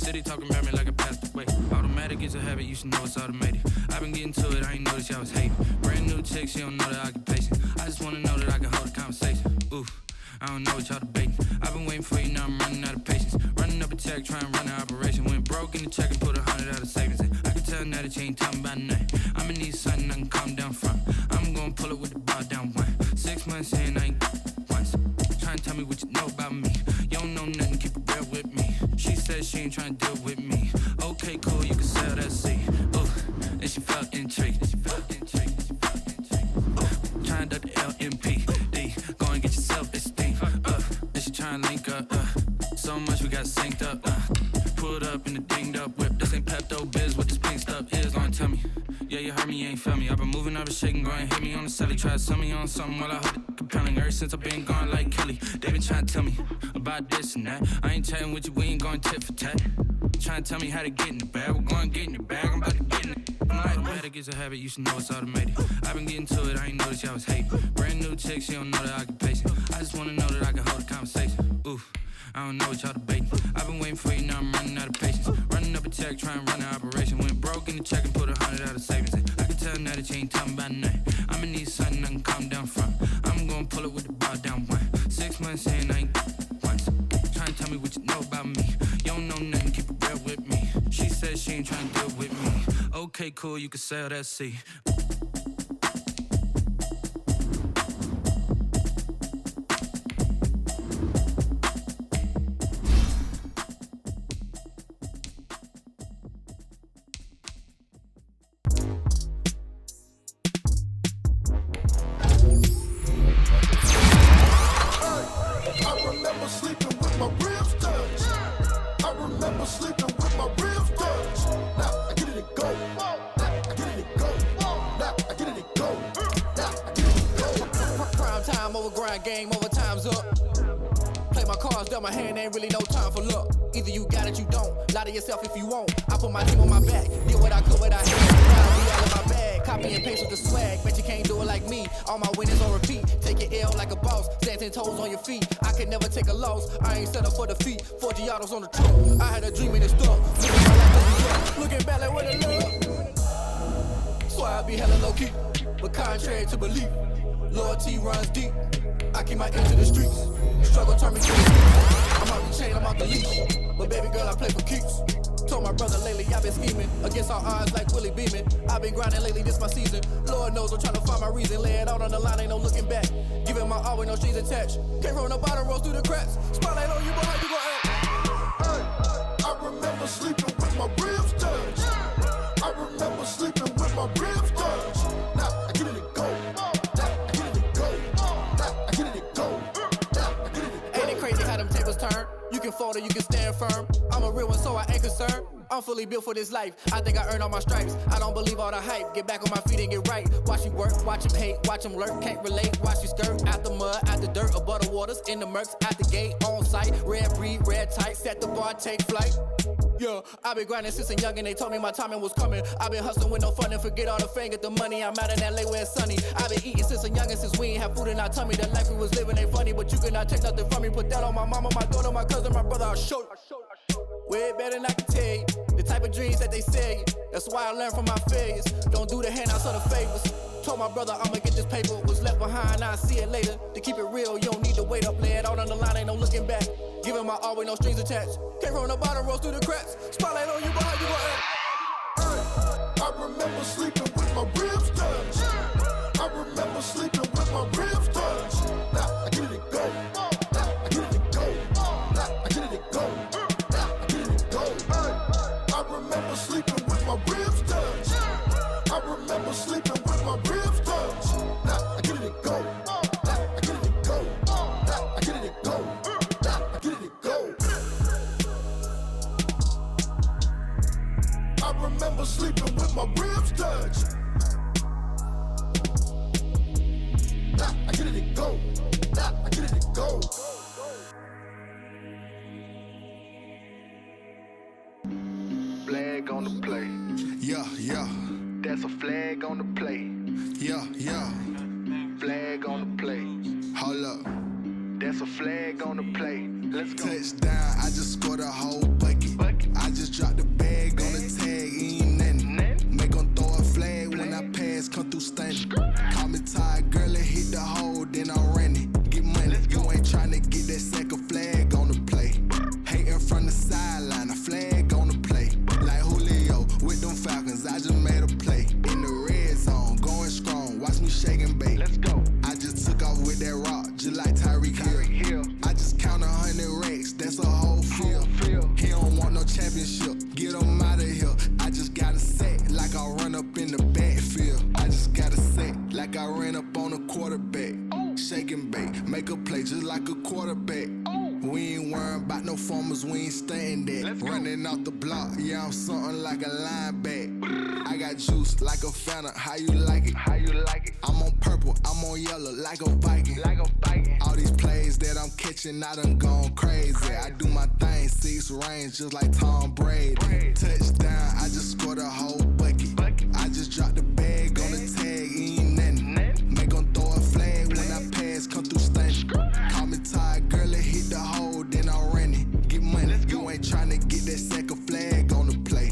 City talking about me like I passed away. Automatic is a habit, you should know it's automated. I've been getting to it, I ain't noticed y'all was hating. Brand new chick, she don't know the occupation. I just wanna know that I can hold a conversation. Oof, I don't know what y'all debating. I've been waiting for you, now I'm running out of patience. Running up a check, trying to run an operation. Went broke in the check and put 100 out of savings in. I can tell now that you ain't talking about nothing. I'ma need something I can calm down from. I'm gonna pull it with the bar down one. 6 months in, I ain't once. Trying to tell me what you know about me. You don't know nothing, keep it real with me. She said she ain't trying to deal with me. Okay, cool, you can sell that seed. Ooh, and she felt intrigued. Trying to duck the LMPD. Go and get yourself esteem. And she trying to link up. So much we got synced up. Pulled up in the dinged up whip. This ain't Pepto-Biz, what this pink stuff is. Long tell me. Yeah, you heard me, you ain't felt me. I've been moving, I've been shaking, go and hit me on the celly. Try to sell me on something while I hold it compelling. Ever since I've been gone like Kelly, they been trying to tell me about this and that. I ain't chatting with you, we ain't going tit for tat. Trying to tell me how to get in the bag, we're going to get in the bag, I'm about to get in it. Automatic is a habit, you should know it's automated. I've been getting to it, I ain't noticed y'all was hating. Brand new chick, she don't know the occupation. I just wanna know that I can hold a conversation. Oof, I don't know what y'all debating. I've been waiting for you, now I'm running out of patience. Running up a check, trying to run an operation. Went broke in the check and put 100 out of savings in. I can tell now that you ain't talking about nothing. I'ma need something I can calm down from. I'm gonna pull it with the bar down one. 6 months in, I ain't once. Trying to tell me what you know about me. You don't know nothing, keep it real with me. She said she ain't trying to deal with me. Okay, cool, you can sell that seed. Game over, time's up. Play my cards, dealt my hand, ain't really no time for luck. Either you got it, you don't. Lie to yourself if you won't. I put my team on my back, did what I could, what I had. Now be all in my bag, copy and paste with the swag. Bet you can't do it like me. All my winnings on repeat. Take your L like a boss, stand 10 toes on your feet. I can never take a loss. I ain't set up for defeat. 4 Giottos on the truck. I had a dream and it stuck. Living my life as a drug. Looking back like where the love. So I be hella low key, but contrary to belief, loyalty runs deep. I keep my ear to the streets. Struggle turn me to the streets. I'm out the chain, I'm out the leash. But baby girl, I play for keeps. Told my brother lately, I've been scheming. Against all odds like Willie Beeman. I've been grinding lately, this my season. Lord knows I'm trying to find my reason. Lay it out on the line, ain't no looking back. Giving my all with no strings attached. Came from the bottom, rose through the cracks. Spotlight on you, boy, how you gon' act? Hey, I remember sleeping with my ribs touched. I remember sleeping with my ribs touched. Now I get it and go. Turn. You can fold or you can stand firm. I'm a real one, so I ain't concerned. I'm fully built for this life. I think I earned all my stripes. I don't believe all the hype. Get back on my feet and get right. Watch you work, watch him hate, watch him lurk. Can't relate, watch you skirt. Out the mud, out the dirt, above the waters, in the murks, out the gate, on site. Red breed, red tight, set the bar, take flight. Yeah, I been grinding since a young and they told me my timing was coming. I been hustling with no fun and forget all the fame, get the money. I'm out in LA where it's sunny. I been eating since a young and since we ain't have food in our tummy. The life we was living ain't funny, but you cannot take nothing from me. Put that on my mama, my daughter, my cousin, my brother, I'll show you. Way better than I can tell you. The type of dreams that they sell you. That's why I learned from my failures. Don't do the handouts or the favors. Told my brother I'ma get this paper. Was left behind, I'll see it later. To keep it real, you don't need to wait up. Lay it out on the line, ain't no looking back. Giving my all with no strings attached. Came from the bottom, rose through the cracks. Spotlight on you, boy, how you gon' act? Hey, I remember sleeping with my ribs touched. I remember sleeping with my ribs touched. Now I get it and go. Now I get it and go. Now I get it and go. Now I get it and go. Hey, I remember sleeping with my ribs touched. I remember sleeping with my ribs touched. Now I get it and go. Now I get it and go. Now I get it and go. Now I get it and go. I remember sleeping with my ribs touched. Now I get it and go. Now I get it and go. Flag on the play. Yeah, yeah. That's a flag on the play. Yeah, yeah. Flag on the play. Hold up. That's a flag on the play. Let's go. Touchdown, I just scored a whole bucket. I just just dropped the bag on the tag, ain't nothing. Make 'em throw a flag when I pass, come through stunning. Call me tired, girl, it hit the hole, then I'm running. Get money, you ain't tryna get that second flag on the play. Hating from the sideline, a flag on the play. Like Julio with them Falcons, I just made a play. In the red zone, going strong, watch me shake and bake. Let's go. I just took off with that rock, just like Tyreek Hill. I just count 100 racks, that's a whole field. He don't want no championship, get him out of here. I just got a set, like I run up in the backfield. I just got a set, like I ran up on a quarterback. Shake and bake, make a play just like a quarterback. We ain't worrying about no formers, we ain't staying there. Running off the block, yeah, I'm something like a linebacker. I got juice like a Fanta, how you like it? I'm on purple, I'm on yellow like a Viking. All these plays that I'm catching, I done gone crazy. I do my thing, 6 range just like Tom Brady. Touchdown, I just scored a whole bucket. I just dropped the bag on the tag, ain't nothing. Make 'em throw a flag when I pass, come through stunning. Call me tired, girl, it hit the hole, then I'm running. Get money, you ain't tryna get that second flag on the play.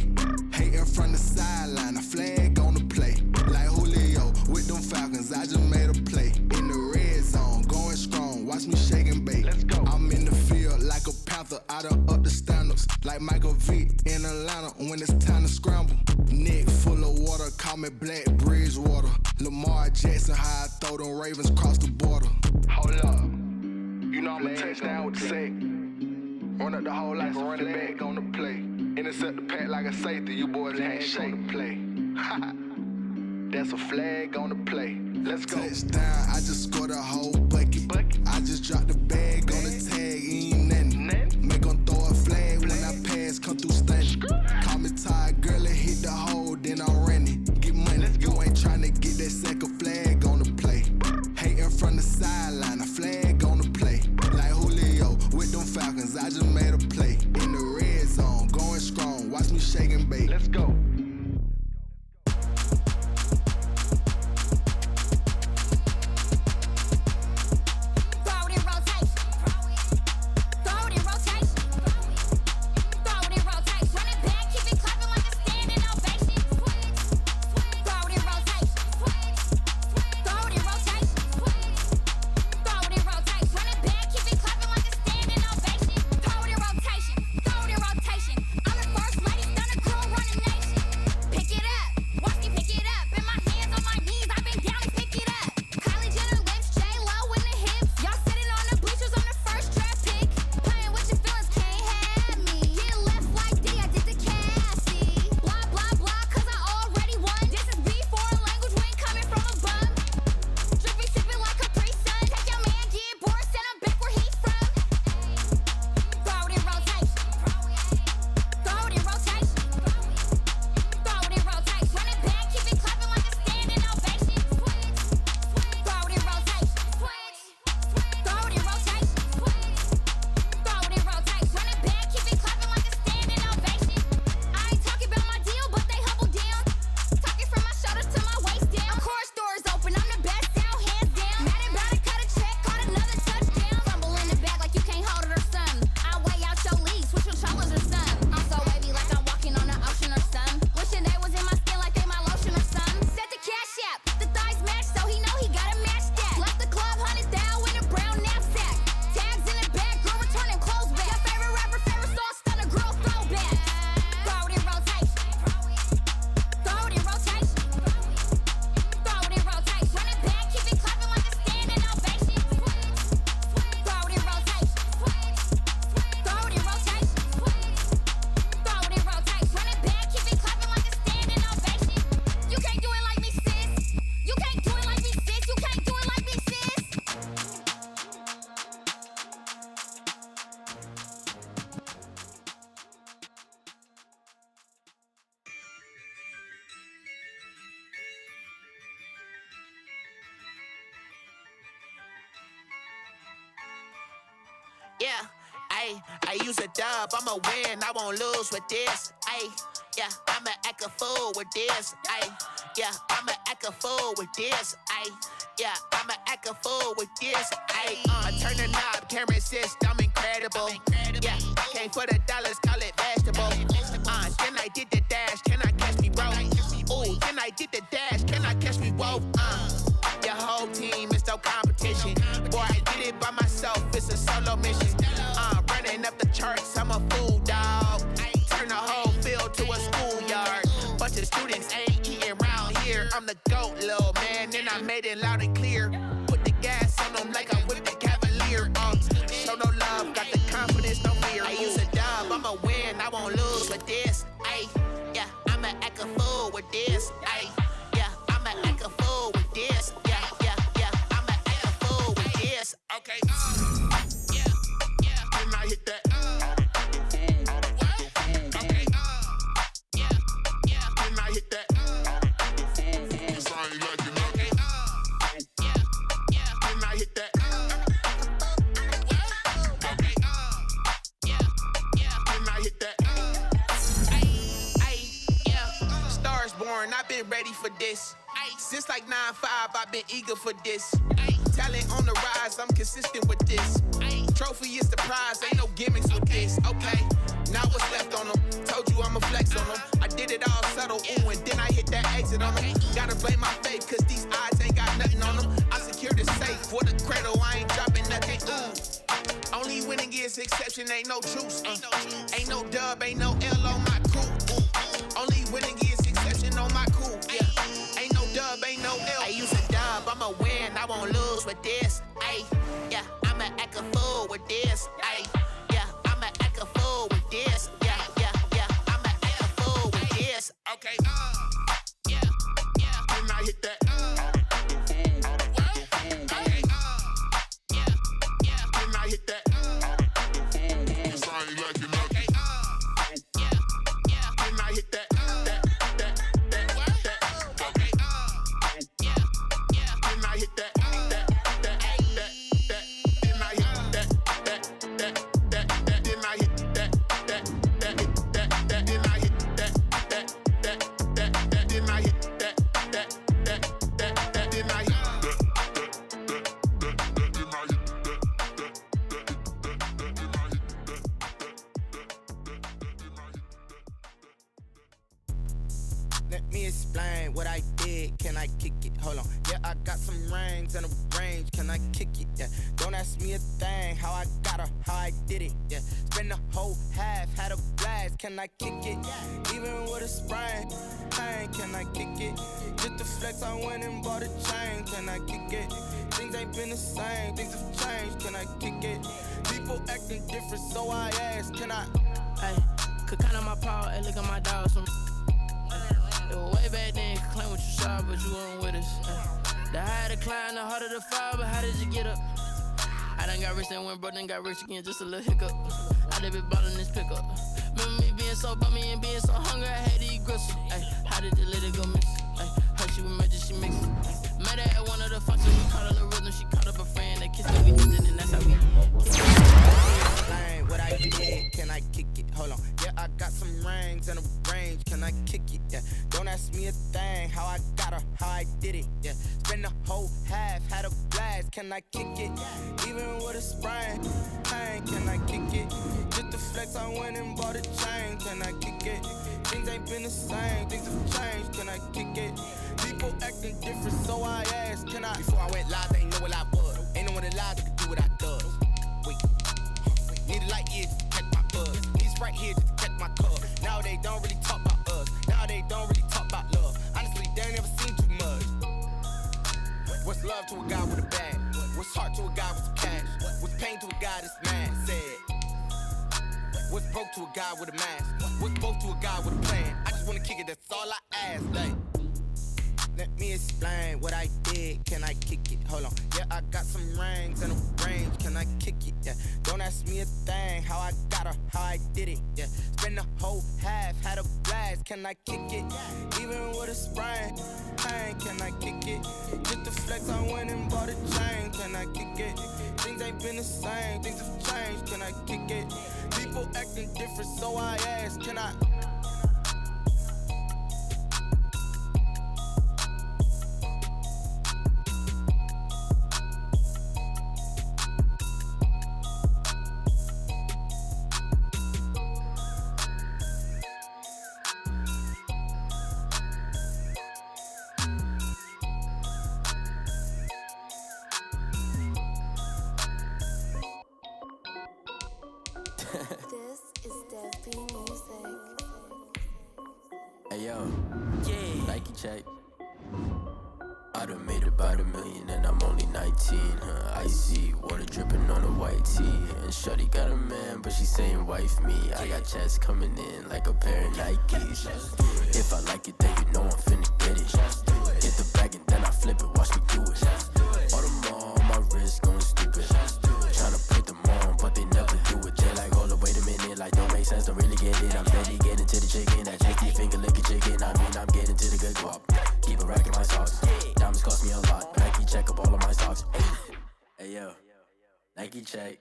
Hating from the sideline, a flag on the play. Like Julio with them Falcons, I just made a play. In the red zone, going strong, watch me shake and bake. I'm in the field like a panther, I done up the standards. Like Michael Vick in Atlanta when it's time to scramble. Neck full of water, call me Black Bridgewater. Lamar Jackson, how I throw them Ravens cross the border. Hold up. You know I'm a touchdown with the sack. Run up the whole like a running back on the play. Intercept the pack like a safety. You boys ain't shake the play. That's a flag on the play. Let's go. Touchdown, I just scored a whole bucket. I just dropped the bag on the tag, ain't nothing. Make 'em throw a flag when I pass, come through stunning. Call me tired, girl, it hit the hole, then I'm running. Get money, you ain't tryna get that second flag on the play. Hating from the sideline, a flag on the play. Like Julio with them Falcons, I just made a play. In the red zone, going strong, watch me shake and bake. Let's go. Yeah, I use a dub, I'ma win, I won't lose with this. Yeah, I'ma act a fool with this. Yeah, I'ma act a fool with this. Yeah, I'ma act a fool with this. I turn the knob, camera assist, I'm incredible. Yeah, came for the dollars, call it vegetable. get the dash? Can I catch me, bro? Ooh, can I get the dash? Can I catch me, whoa? Your whole team is no competition. Boy, I did it by myself, it's a solo mission. Running up the charts, I'm a fool, dog. Turn the whole field to a schoolyard. Bunch of students ain't eating round here. I'm the GOAT, little man, and I made it loud and clear. Put the gas on them like I'm with the Cavalier. Show no love, got the confidence, no fear. I use a dub, I'ma win, I won't lose with this. Ay, yeah, I'ma act a fool with this. Ay, yeah, I'ma act a fool with this. Yeah, yeah, yeah, I'ma act a fool with this. Okay, yeah, yeah. Can I hit that? Okay, yeah, yeah. Can I hit that? Cause I ain't like it. Okay, yeah, yeah. Can I hit that? Okay, yeah, yeah. Can I hit that? Ay, yeah. Stars born, I've been ready for this. Since like 9-5, I've been eager for this. Talent on the rise, I'm consistent with this. Trophy is the prize, ain't no gimmicks with this. Okay, now what's left on them? Told you I'ma flex on them. I did it all subtle, ooh, and then I hit that exit on them. Gotta blame my faith, cause these odds ain't got nothing on them. I secured the safe for the cradle, I ain't dropping nothing, ooh. Only winning is exception, ain't no truce. Ain't no dub, ain't no L on my crew. Only winning is exception on my crew. Yeah. Ain't no dub, ain't no L. I use a dub, I'ma win, I won't lose with this. Ay, yeah, I'ma act a fool with this. Ay, yeah, I'ma act a fool with this. Yeah, yeah, yeah, I'ma act a fool with this. Okay, yeah, yeah. Can I hit that? Okay, yeah, yeah. Can I hit that? Cause I ain't like it. Okay, yeah, yeah. Can I hit that? Okay, yeah, yeah. Can I hit that? Let me explain what I did. Can I kick it? Hold on. Yeah, I got some rings and a range. Can I kick it? Yeah. Don't ask me a thing. How I got her, how I did it. Yeah. Spend the whole half, had a blast. Can I kick it? Even with a sprain. Pain, can I kick it? Just to flex, I went and bought a chain. Can I kick it? Things ain't been the same. Things have changed. Can I kick it? People acting different, so I ask. Can I? Hey, could count on my power and look at my dog. Some it was way back then, could claim what you saw, but you weren't with us. The higher the climb, the harder the fall, but how did you get up? I done got rich and went broke, then got rich again, just a little hiccup. I done been ballin' this pickup. Remember me being so bummy and being so hungry, I had to eat gristle. Ay, how did you let it go miss? Ay, her she was magic, she mixed it. Met her at one of the functions, we caught her the rhythm, she caught up a friend, that kissed me, we did it, and that's how we kick it. What I did, can I kick it? Hold on. Yeah, I got some rings and a range. Can I kick it? Yeah. Don't ask me a thing. How I got her, how I did it. Yeah. Spend the whole half, had a blast. Can I kick it? Even with a sprain. Pain, can I kick it? Just to flex, I went and bought a chain. Can I kick it? Things ain't been the same. Things have changed. Can I kick it? People acting different, so I asked. Can I? Before I went live, they ain't know what I was. Ain't no one alive that could do what I does. Wait. Need a light here just to catch my buzz. Need Sprite here just to catch my cup. Now they don't really talk about us. Now they don't really talk about love. Honestly, they ain't never seen too much. What's love to a guy with a bag? What's heart to a guy with some cash? What's pain to a guy that's mad? Said. What's broke to a guy with a mask? What's broke to a guy with a plan? I just wanna kick it, that's all I ask. Like, let me explain what I did. Can I kick it? Hold on. Yeah, I got some rings and a range. Can I kick it? Yeah. Don't ask me a thing. How I got her, how I did it. Yeah. Spend the whole half, had a blast. Can I kick it? Even with a sprain. Pain, can I kick it? Just to flex, I went and bought a chain. Can I kick it? Things ain't been the same. Things have changed. Can I kick it? People acting different, so I ask. Can I? This is Dev Music. Hey yo, yeah. Nike check. I done made about $1 million and I'm only 19. Icy water dripping on a white tee. And shorty got a man, but she saying wife me. I got chats coming in like a pair of Nikes. If I like it, then you know I'm finna get it. Hit the bag and then I flip it, watch me do it. All the more on my wrist going stupid. Tryna put them on, but they never do it. They like, hold up, wait a minute, like don't make sense, don't really get it. I'm steady getting to the chicken, that tasty finger licking chicken. I mean, I'm getting to the good guap. Keep a rack in my socks. Diamonds cost me a lot. Nike check up all of my socks. Hey yo, Nike check.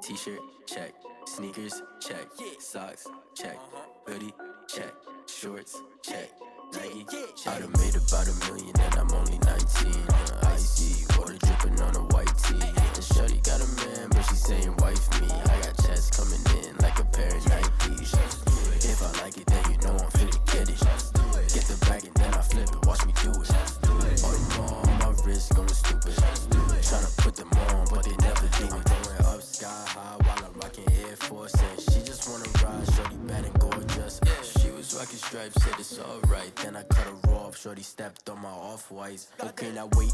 T-shirt check. Sneakers check. Socks check. Hoodie check. Shorts check. Nike check. I done made about $1 million and I'm only 19. Icy water dripping on a white tee. And shorty got a man, but she saying wife me. I got chats coming in like a pair of Nikes. If I like it, then you know I'm finna get it. Get the bag and then I flip it, watch me do it. All the more on my wrist going stupid. Tryna put them on, but they never do it. Going up sky high while I'm rocking Air Force. And she just wanna ride, shorty bad and gorgeous. She was rocking stripes, said it's alright. Then I cut her off, shorty stepped on my off-whites. Okay, now wait.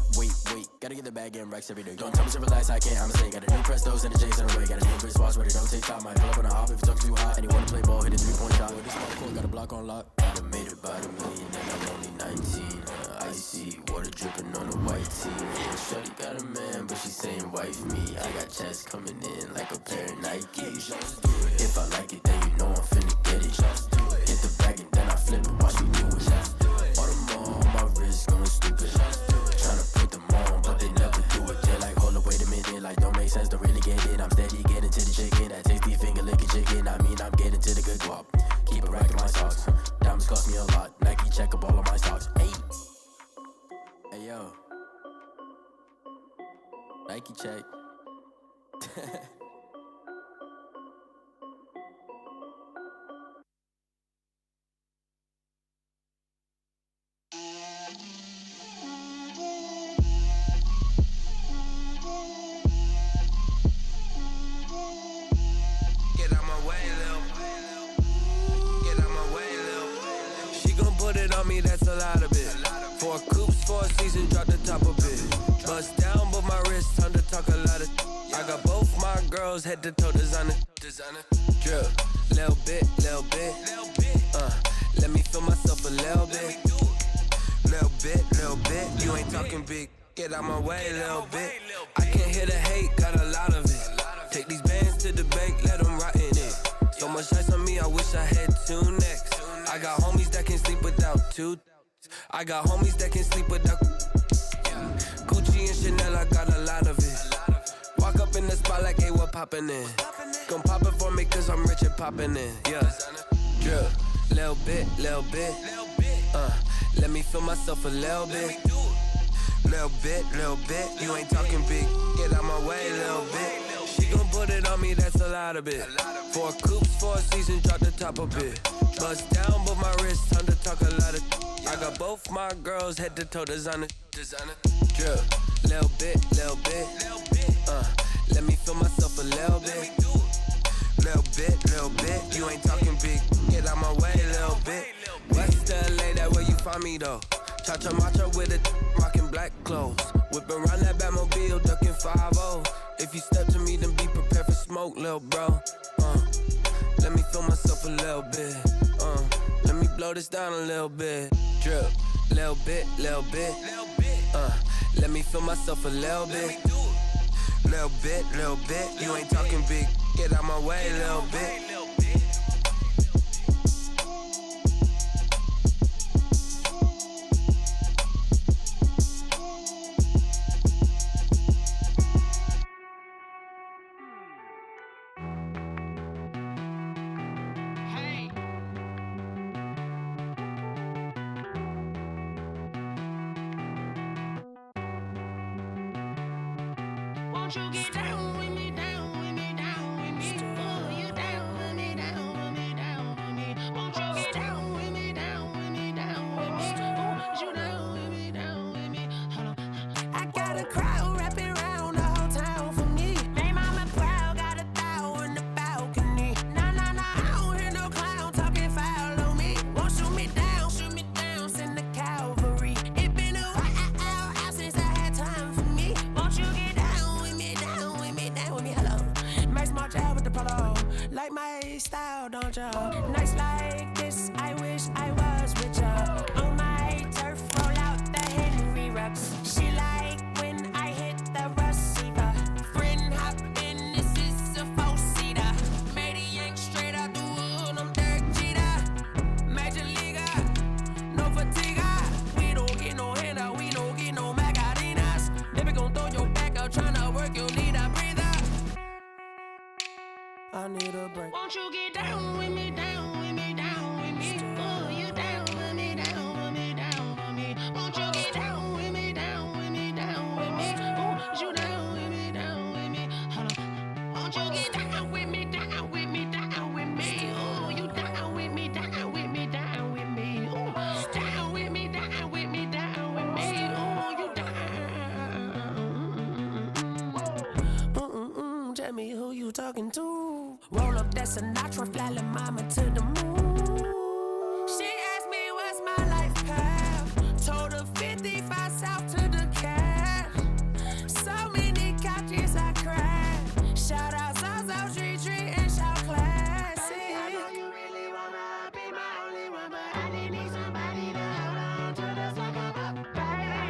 Gotta get the bag and racks every day. Don't tell me to relax, I can't, I'ma say. Got a new Prestos and a J's in the way. Got a new wristwatch, but it don't take time. Might pull up on a hop if it's talking too hot. And you wanna play ball, hit a 3-point shot. With this small court, got a block on lock. I done made about $1 million and I'm only 19. Icy water dripping on a white tee. Shorty got a man, but she saying wife me. I got chats coming in like a pair of Nikes. If I like it, then you know I'm finna get it. Hit the bag and then I flip it, watch me do it. All the more on my wrist going stupid. Tryna put them on, but they never do it. They're like, hold up, wait a minute, like don't make sense, don't really get it. I'm steady getting to the chicken, that tasty finger licking chicken. I mean, I'm getting to the good guap. Keep a rack in my socks. Diamonds cost me a lot. Nike check up all of my socks. Hey yo, Nike check. Get out my way, Lil. Get out my way, Lil. She gon' put it on me, that's a lot of it. 4 coops, 4 seasons, drop the top of it. Bust down, but my wrist, time to talk a lot of. I got both my girls, head to toe designer. Drip, little bit. Let me feel myself a little bit. Little bit. You ain't talking big. Get out my way, little bit. I can't hear the hate, got a lot of it. Take these bands to the bank, let them rot in it. So much ice on me, I wish I had 2 necks. I got homies that can sleep without 2. I got homies that can sleep without Gucci and Chanel, I got a lot of it. Walk up in the spot like, hey, what poppin' in? Gon' pop it for me cause I'm rich and poppin' in. Yeah, drip, little bit. Let me feel myself a little bit. Little bit. You ain't talking big. Get out my way, little bit. She gon' put it on me, that's a lot of it. 4 coops, 4 seasons, drop the top of it. Bust down, but my wrist, time to talk a lot of. I got both my girls, head to toe designer. Drip, little bit. Let me feel myself a little bit. Little bit. You ain't talking big. Get out my way, little bit. West LA, that where you find me though. Cha-cha matcha with it, rockin' black clothes. Whippin' around that Batmobile, duckin' 5-0. If you step to me, then be prepared for smoke, lil' bro. Let me feel myself a little bit. Let me blow this down a little bit. Drip, little bit. Let me feel myself a little bit. Little bit. You ain't talking big. Get out my way, little bit. Won't you get down with me, down with me, down with me? Oh, you down with me, down with me, down with me. Won't you get down with me, down with me, down with me? Oh, you down with me, down with me? Hold on. I got a crowd wrapping around the whole town for me. They mama proud, got a thou in the balcony. Like my style, don't ya? Nights like this, I wish I was with ya. On my turf, roll out the Henry rocks. She like when I hit the receiver. Friend hop in, this is a four-seater. Made a yank straight out the wood, I'm Derek Jeter. Major leaguer, no fatigue. We don't get no handout, we don't get no Macarinas. Never gon' throw your back out, tryna work, you'll need a breather. I need a break. Won't you get down with me, down with me, down with me? Oh, you down with me, down with me, down with me. Won't you get down with me, down with me, down with me? Oh, you down with me, down with me? Hold on. Won't you get down with me, down with me, down with me? Oh, you down with me, down with me, down with me? Oh, down with me, down with me, down with me? Oh, you down. Tell me who you talking to. Roll up that Sinatra, fly la mama to the moon. She asked me what's my life path. Told her 55 south to the cab. So many couches I cried. Shout out South Street and shout classic. I know you really wanna be my only one, but I didn't need somebody to hold on to the sucker up. I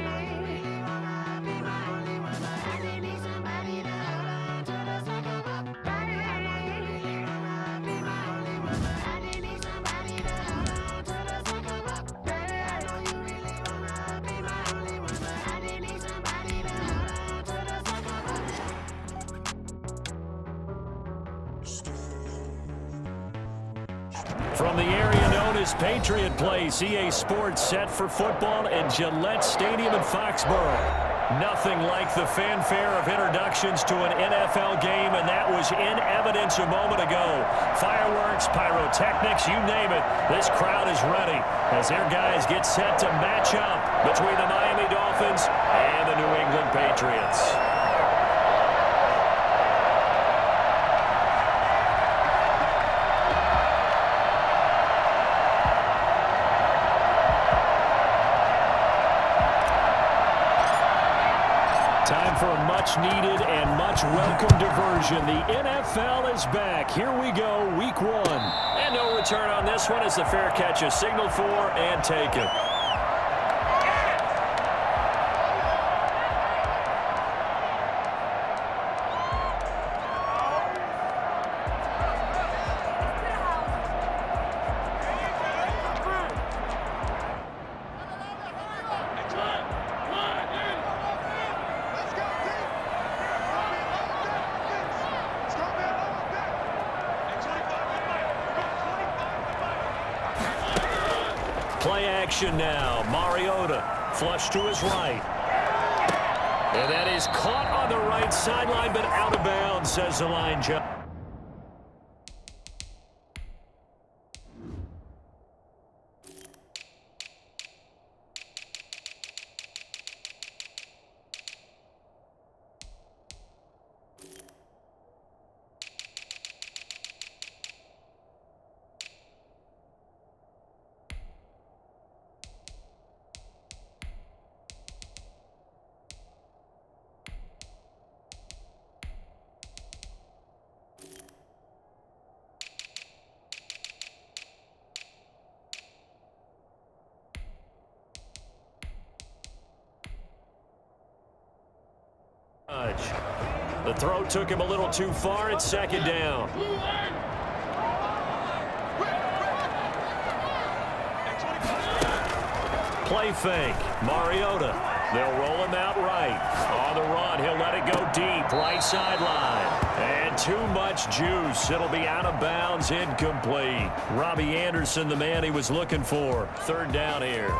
know you really wanna be my only one, but I didn't need somebody to hold on to the sucker up. I know you really wanna be my only one, but I didn't need somebody to hold on to the sucker up. Baby, I know you really wanna be my only one, but I didn't need somebody to hold on to the sucker up. From the area known as Patriot Place, EA Sports set for football at Gillette Stadium in Foxborough. Nothing like the fanfare of introductions to an NFL game, and that was in evidence a moment ago. Fireworks, pyrotechnics, you name it. This crowd is ready as their guys get set to match up between the Miami Dolphins and the New England Patriots. Time for a much-needed and much-welcome diversion. The NFL is back. Here we go, Week 1. And no return on this one as the fair catch is signaled for and taken. Play action now. Mariota flush to his right. And that is caught on the right sideline, but out of bounds, says the line judge. The throw took him a little too far. It's second down. Play fake. Mariota. They'll roll him out right. On the run, he'll let it go deep. Right sideline. And too much juice. It'll be out of bounds, incomplete. Robbie Anderson, the man he was looking for. Third down here.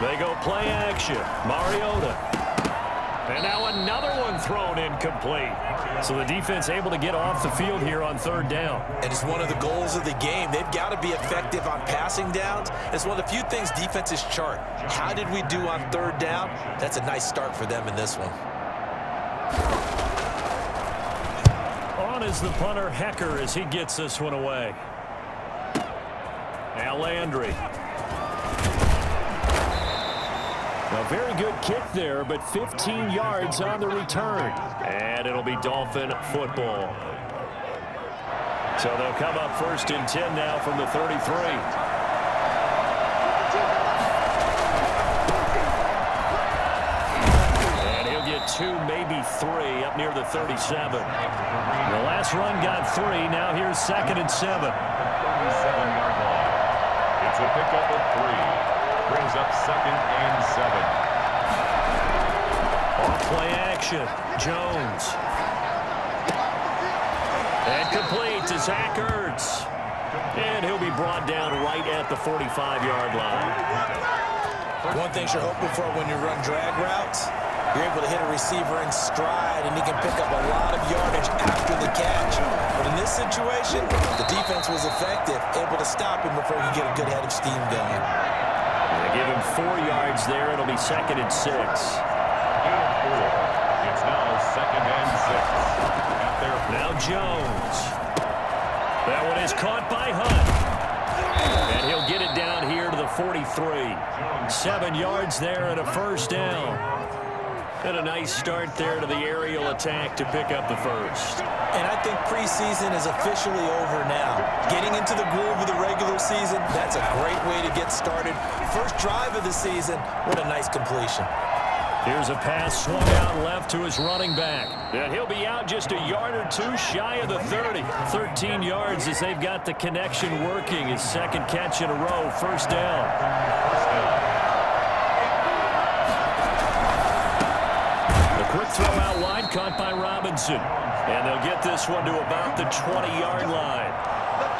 They go play action. Mariota. And now another one thrown incomplete. So the defense able to get off the field here on third down. And it's one of the goals of the game. They've got to be effective on passing downs. It's one of the few things defenses chart. How did we do on third down? That's a nice start for them in this one. On is the punter, Hecker, as he gets this one away. Now Landry. A very good kick there, but 15 yards on the return. And it'll be Dolphin football. So they'll come up 1st and 10 now from the 33. Two, maybe three, up near the 37. The last run got 3. Now here's 2nd and 7. 37-yard line. It's a pickup of 3. Brings up 2nd and 7. Off play action. Jones. And complete to Zach Ertz. And he'll be brought down right at the 45-yard line. One thing you're hoping for when you run drag routes, you're able to hit a receiver in stride, and he can pick up a lot of yardage after the catch. But in this situation, the defense was effective, able to stop him before he could get a good head of steam going. They give him 4 yards there. It'll be 2nd and 6. It's now 2nd and 6. Now Jones. That one is caught by Hunt. And he'll get it down here to the 43. 7 yards there and a 1st down. And a nice start there to the aerial attack to pick up the 1st. And I think preseason is officially over now. Getting into the groove of the regular season, that's a great way to get started. First drive of the season, what a nice completion. Here's a pass swung out left to his running back. And he'll be out just a yard or 2 shy of the 30. 13 yards as they've got the connection working. His 2nd catch in a row, 1st down. Quick throw out wide, caught by Robinson. And they'll get this one to about the 20-yard line.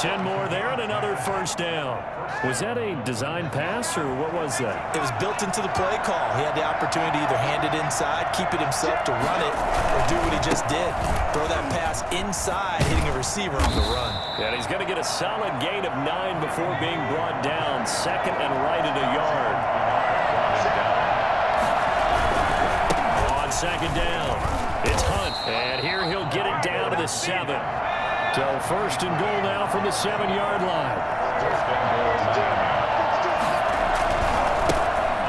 10 more there and another 1st down. Was that a design pass, or what was that? It was built into the play call. He had the opportunity to either hand it inside, keep it himself to run it, or do what he just did. Throw that pass inside, hitting a receiver on the run. And he's going to get a solid gain of 9 before being brought down. 2nd and right at a yard. 2nd down. It's Hunt. And here he'll get it down to the 7. So 1st and goal now from the 7-yard line.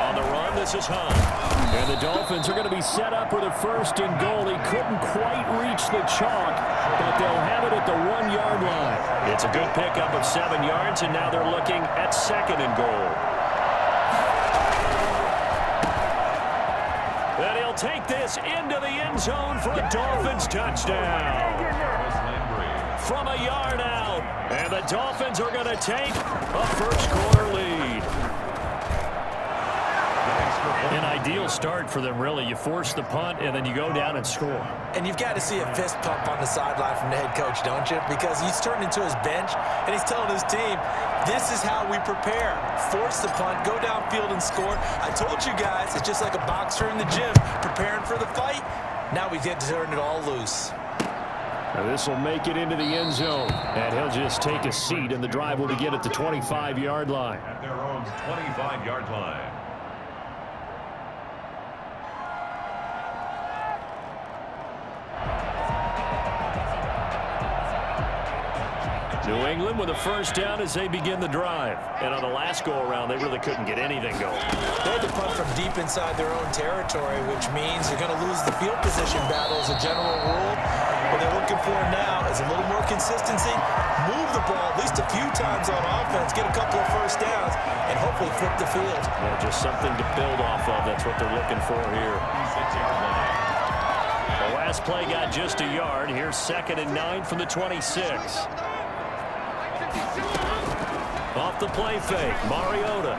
On the run, this is Hunt. And the Dolphins are going to be set up with a 1st and goal. He couldn't quite reach the chalk, but they'll have it at the 1-yard line. It's a good pickup of 7 yards, and now they're looking at 2nd and goal. And he'll take this into the end zone for a Dolphins touchdown. From a yard out. And the Dolphins are going to take a 1st quarter lead. An ideal start for them, really. You force the punt, and then you go down and score. And you've got to see a fist pump on the sideline from the head coach, don't you? Because he's turned into his bench, and he's telling his team, this is how we prepare. Force the punt, go downfield and score. I told you guys, it's just like a boxer in the gym preparing for the fight. Now we get to turn it all loose. Now this will make it into the end zone, and he'll just take a seat, and the drive will begin at the 25-yard line. At their own 25-yard line. New England with a 1st down as they begin the drive. And on the last go-around, they really couldn't get anything going. They had to punt from deep inside their own territory, which means they're going to lose the field position battle as a general rule. What they're looking for now is a little more consistency, move the ball at least a few times on offense, get a couple of 1st downs, and hopefully flip the field. Yeah, just something to build off of. That's what they're looking for here. The last play got just a yard. Here's 2nd and 9 from the 26. Off the play fake, Mariota.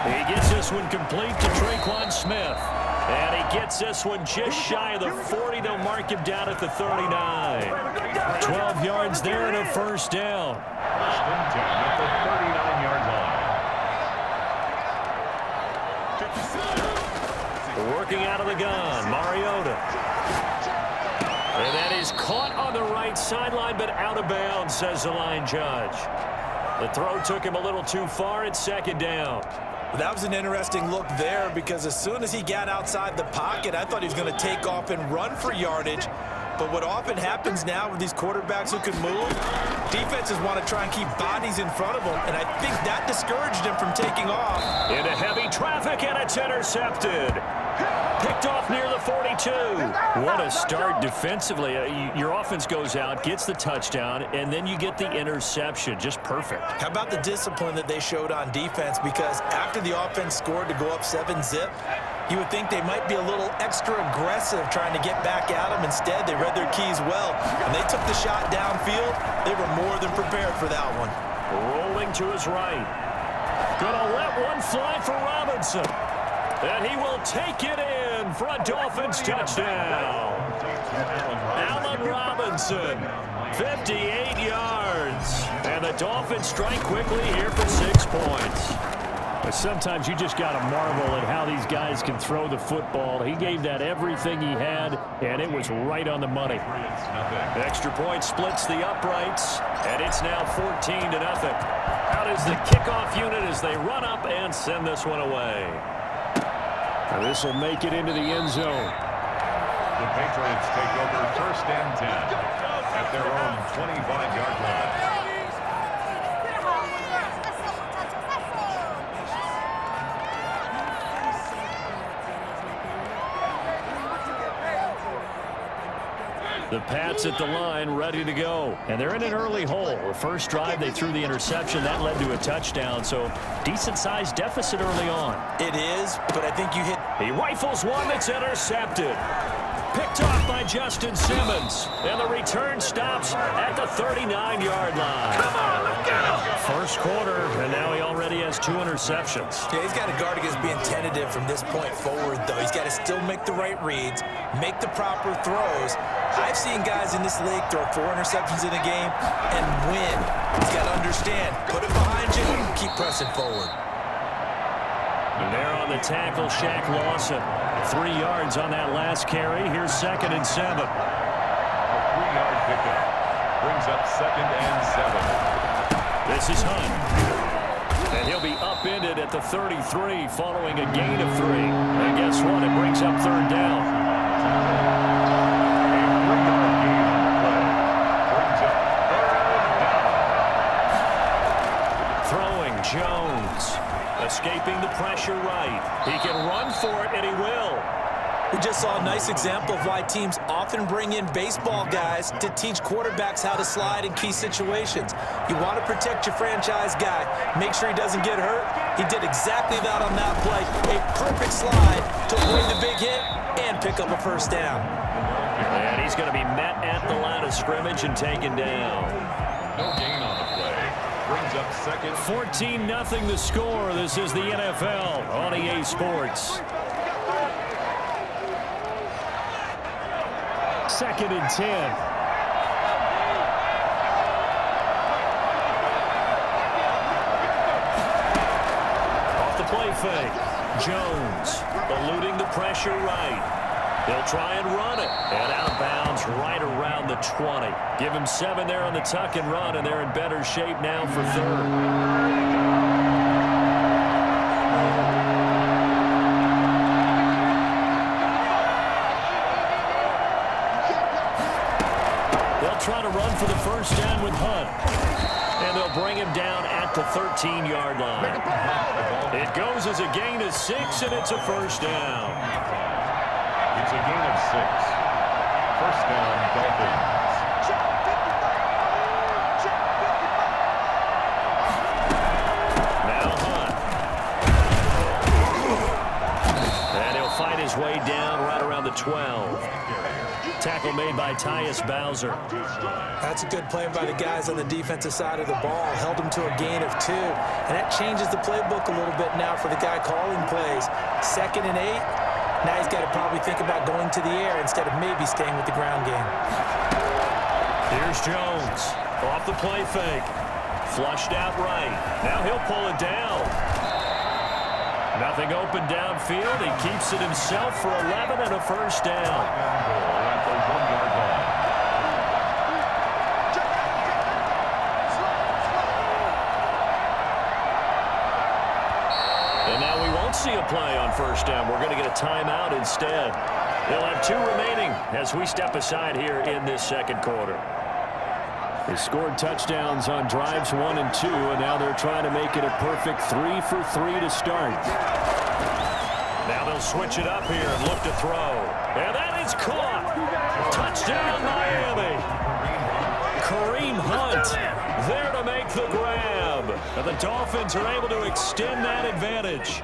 He gets this one complete to Traquan Smith. And he gets this one just shy of the 40. They'll mark him down at the 39. 12 yards there and a 1st down. At the 39-yard line. Working out of the gun, Mariota. And that is caught on the right sideline, but out of bounds, says the line judge. The throw took him a little too far. It's 2nd down. That was an interesting look there because as soon as he got outside the pocket, I thought he was going to take off and run for yardage. But what often happens now with these quarterbacks who can move, defenses want to try and keep bodies in front of them, and I think that discouraged him from taking off. Into heavy traffic, and it's intercepted. Picked off near the 42. What a start defensively. Your offense goes out, gets the touchdown, and then you get the interception. Just perfect. How about the discipline that they showed on defense? Because after the offense scored to go up 7-zip, you would think they might be a little extra aggressive trying to get back at them. Instead, they read their keys well. When they took the shot downfield, they were more than prepared for that one. Rolling to his right. Gonna let one fly for Robinson. And he will take it in for a Dolphins touchdown. Allen Robinson, 58 yards. And the Dolphins strike quickly here for 6 points. But sometimes you just got to marvel at how these guys can throw the football. He gave that everything he had, and it was right on the money. Extra point splits the uprights, and it's now 14-0. Out is the kickoff unit as they run up and send this one away. This will make it into the end zone. The Patriots take over 1st and 10 at their own 25-yard line. The Pats at the line, ready to go. And they're in an early hole. The first drive, they threw the interception. That led to a touchdown, so decent-sized deficit early on. It is, but I think you hit. He rifles one that's intercepted. Picked off by Justin Simmons. And the return stops at the 39-yard line. Come on, let's go. First quarter, and now he already has 2 interceptions. Yeah, he's got to guard against being tentative from this point forward, though. He's got to still make the right reads, make the proper throws. I've seen guys in this league throw 4 interceptions in a game and win. He's got to understand, put it behind you, keep pressing forward. And there on the tackle, Shaq Lawson. 3 yards on that last carry. Here's 2nd and 7. A 3-yard pickup brings up 2nd and 7. This is Hunt. And he'll be upended at the 33 following a gain of 3. And guess what? It brings up 3rd down. Jones escaping the pressure right. He can run for it, and he will. We just saw a nice example of why teams often bring in baseball guys to teach quarterbacks how to slide in key situations. You want to protect your franchise guy. Make sure he doesn't get hurt. He did exactly that on that play. A perfect slide to avoid the big hit and pick up a 1st down. And he's going to be met at the line of scrimmage and taken down. No gain on the play. Brings up 2nd. 14-0 the score. This is the NFL on EA Sports. 2nd and 10. Off the play fake. Jones eluding the pressure right. They'll try and run it. And out of bounds right around the 20. Give him 7 there on the tuck and run, and they're in better shape now for 3rd. Try to run for the 1st down with Hunt. And they'll bring him down at the 13-yard line. It goes as a gain of 6, and it's a 1st down. It's a gain of 6. 1st down, Dolphins. Now Hunt. And he'll fight his way down right around the 12. Tackle made by Tyus Bowser. That's a good play by the guys on the defensive side of the ball. Held him to a gain of 2. And that changes the playbook a little bit now for the guy calling plays. 2nd and 8. Now he's got to probably think about going to the air instead of maybe staying with the ground game. Here's Jones. Off the play fake. Flushed out right. Now he'll pull it down. Nothing open downfield. He keeps it himself for 11 and a 1st down. And now we won't see a play on 1st down. We're going to get a timeout instead. They'll have 2 remaining as we step aside here in this second quarter. They scored touchdowns on drives 1 and 2, and now they're trying to make it a perfect 3 for 3 to start. Now they'll switch it up here and look to throw. And that is caught. Touchdown, Miami. Kareem Hunt there to make the grab. And the Dolphins are able to extend that advantage.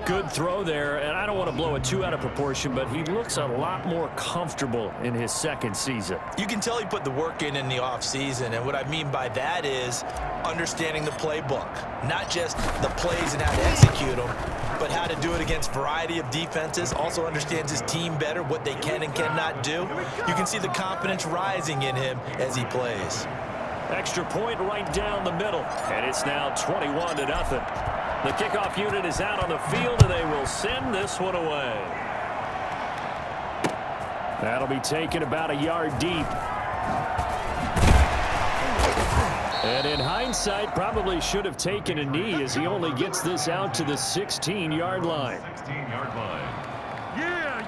Good throw there, and I don't want to blow it too out of proportion, but he looks a lot more comfortable in his second season. You can tell he put the work in the offseason, and what I mean by that is understanding the playbook. Not just the plays and how to execute them, but how to do it against a variety of defenses. Also understands his team better, what they can and cannot do. You can see the confidence rising in him as he plays. Extra point right down the middle, and it's now 21-0. The kickoff unit is out on the field, and they will send this one away. That'll be taken about a yard deep. And in hindsight, probably should have taken a knee as he only gets this out to the 16-yard line. 16-yard line.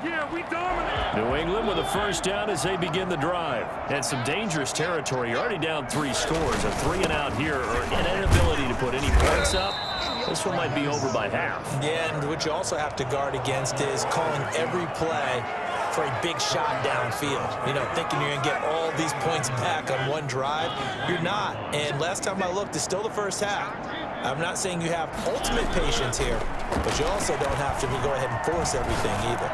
Yeah, we dominate. New England with a first down as they begin the drive. And some dangerous territory. You're already down 3 scores. A 3-and-out here, or an inability to put any points up. This one might be over by half. Yeah, and what you also have to guard against is calling every play for a big shot downfield. You know, thinking you're going to get all these points back on one drive. You're not. And last time I looked, it's still the first half. I'm not saying you have ultimate patience here, but you also don't have to go ahead and force everything either.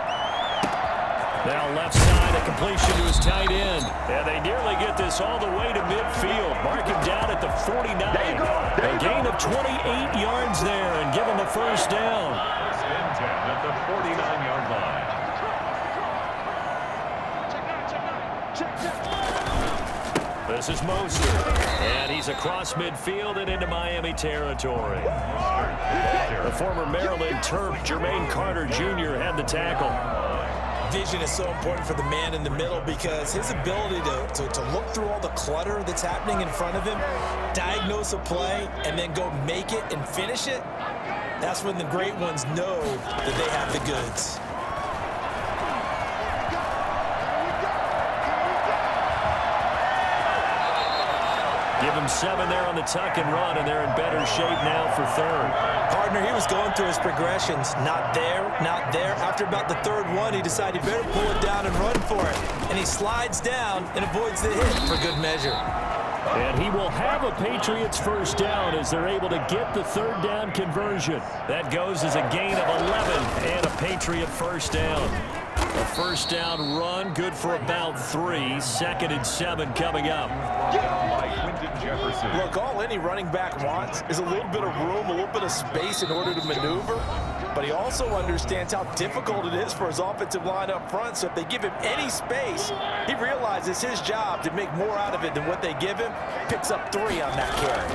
Now left side, a completion to his tight end. And they nearly get this all the way to midfield. Mark him down at the 49. A gain of 28 yards there and give him the first down. First and 10 at the 49-yard line. This is Moser. And he's across midfield and into Miami territory. The former Maryland Terp, Jermaine Carter Jr. had the tackle. Vision is so important for the man in the middle because his ability to look through all the clutter that's happening in front of him, diagnose a play, and then go make it and finish it, that's when the great ones know that they have the goods. Give him 7 there on the tuck and run, and they're in better shape now for third. Partner, he was going through his progressions. Not there, not there. After about the third one, he decided he better pull it down and run for it. And he slides down and avoids the hit for good measure. And he will have a Patriots first down as they're able to get the third down conversion. That goes as a gain of 11 and a Patriot first down. A first down run, good for about 3. 2nd and 7 coming up. Look, all any running back wants is a little bit of room, a little bit of space in order to maneuver. But he also understands how difficult it is for his offensive line up front. So if they give him any space, he realizes his job to make more out of it than what they give him. Picks up 3 on that carry.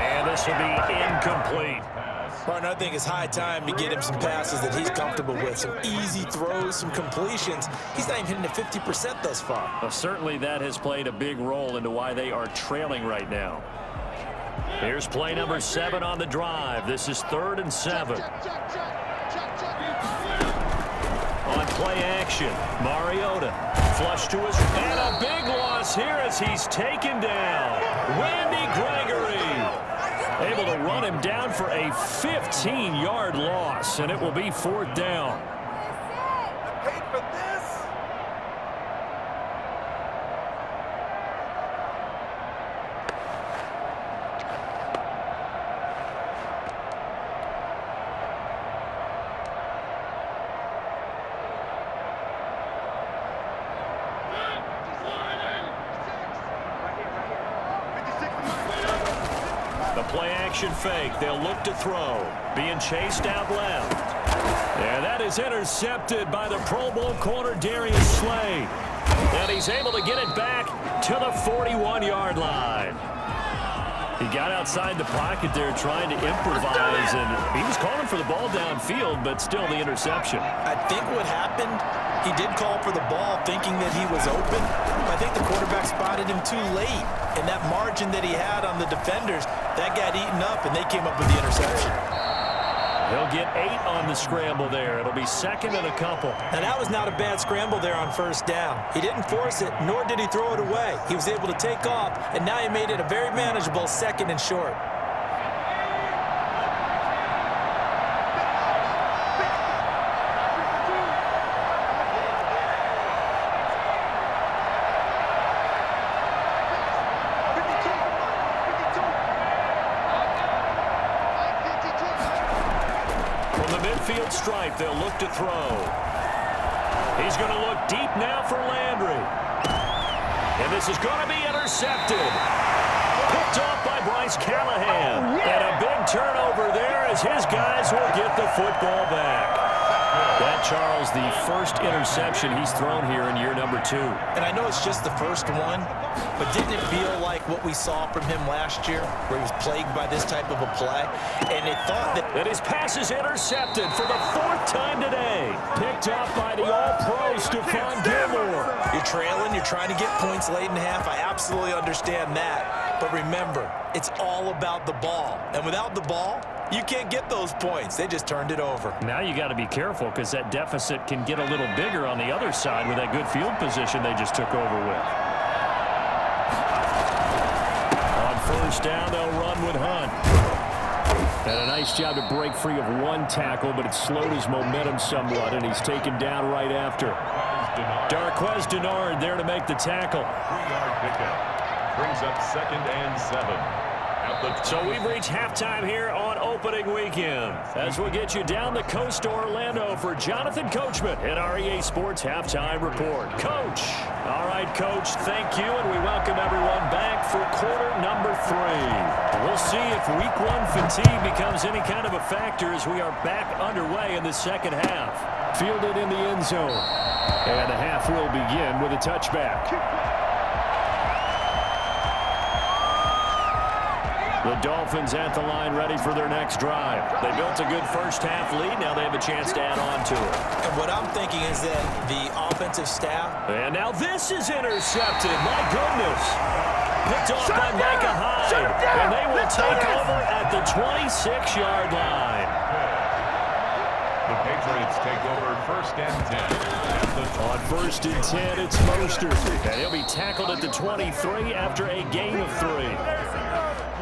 And this will be incomplete. Partner, I think it's high time to get him some passes that he's comfortable with. Some easy throws, some completions. He's not even hitting the 50% thus far. Well, certainly that has played a big role into why they are trailing right now. Here's play number 7 on the drive. This is 3rd and 7. On play action, Mariota flush to his, and a big loss here as he's taken down. Randy Gregory able to run him down for a 15-yard loss, and it will be 4th down. Play-action fake. They'll look to throw. Being chased out left. And that is intercepted by the Pro Bowl corner, Darius Slay. And he's able to get it back to the 41-yard line. He got outside the pocket there trying to improvise, and he was calling for the ball downfield, but still the interception. I think what happened, he did call for the ball thinking that he was open. I think the quarterback spotted him too late, and that margin that he had on the defenders That got eaten up, and they came up with the interception. He'll get 8 on the scramble there. It'll be 2nd and a couple. Now, that was not a bad scramble there on 1st down. He didn't force it, nor did he throw it away. He was able to take off, and now he made it a very manageable 2nd and short. Midfield stripe, they'll look to throw. He's going to look deep now for Landry. And this is going to be intercepted. Picked off by Bryce Callahan. And a big turnover there as his guys will get the football back. That, Charles, the first interception he's thrown here in year number 2. And I know it's just the first one, but didn't it feel like what we saw from him last year, where he was plagued by this type of a play? And they thought that... And his pass is intercepted for the 4th time today. Picked up by the All-Pro Stephon Gilmore. You're trailing, you're trying to get points late in the half. I absolutely understand that. But remember, it's all about the ball. And without the ball, you can't get those points. They just turned it over. Now you got to be careful because that deficit can get a little bigger on the other side with that good field position they just took over with. On 1st down, they'll run with Hunt. And a nice job to break free of 1 tackle, but it slowed his momentum somewhat, and he's taken down right after. Darquez Denard there to make the tackle. 3-yard pickup. Brings up 2nd and 7. So we've reached halftime here on opening weekend as we'll get you down the coast to Orlando for Jonathan Coachman in our EA Sports Halftime Report. Coach. All right, Coach, thank you, and we welcome everyone back for quarter number 3. We'll see if week 1 fatigue becomes any kind of a factor as we are back underway in the second half. Fielded in the end zone. And the half will begin with a touchback. The Dolphins at the line ready for their next drive. They built a good first half lead. Now they have a chance to add on to it. And what I'm thinking is that the offensive staff... And now this is intercepted. My goodness. Picked off by Micah Hyde. And they will take over at the 26-yard line. The Patriots take over 1st and 10. On 1st and 10, it's Mostert. And he'll be tackled at the 23 after a gain of 3.